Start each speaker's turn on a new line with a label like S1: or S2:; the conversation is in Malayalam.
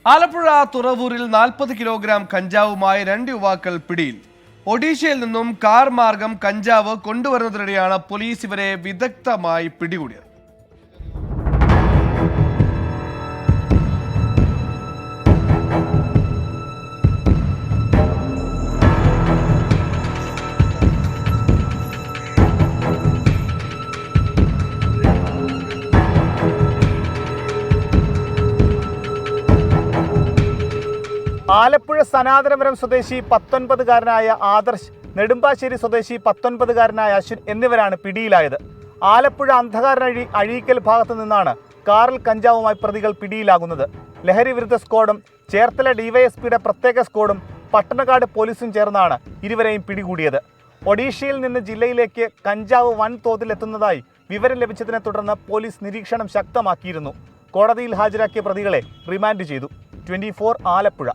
S1: ആലപ്പുഴ തുറവൂരിൽ 40 കിലോഗ്രാം കഞ്ചാവുമായി 2 യുവാക്കൾ പിടിയിൽ. ഒഡീഷയിൽ നിന്നും കാർ മാർഗം കഞ്ചാവ് കൊണ്ടുവരുന്നതിനിടെയാണ് പോലീസ് ഇവരെ വിദഗ്ധമായി പിടികൂടിയത്.
S2: ആലപ്പുഴ സനാതനപുരം സ്വദേശി 19-കാരനായ ആദർശ്, നെടുമ്പാശ്ശേരി സ്വദേശി 19-കാരനായ അശ്വിൻ എന്നിവരാണ് പിടിയിലായത്. ആലപ്പുഴ അന്ധകാരനഴി അഴീക്കൽ ഭാഗത്തു നിന്നാണ് കാറിൽ കഞ്ചാവുമായി പ്രതികൾ പിടിയിലാകുന്നത്. ലഹരി വിരുദ്ധ സ്ക്വാഡും ചേർത്തല ഡിവൈഎസ്പിയുടെ പ്രത്യേക സ്ക്വാഡും പട്ടണക്കാട് പോലീസും ചേർന്നാണ് ഇരുവരെയും പിടികൂടിയത്. ഒഡീഷയിൽ നിന്ന് ജില്ലയിലേക്ക് കഞ്ചാവ് വൻതോതിൽ എത്തുന്നതായി വിവരം ലഭിച്ചതിനെ തുടർന്ന് പോലീസ് നിരീക്ഷണം ശക്തമാക്കിയിരുന്നു. കോടതിയിൽ ഹാജരാക്കിയ പ്രതികളെ റിമാൻഡ് ചെയ്തു. 24 ആലപ്പുഴ.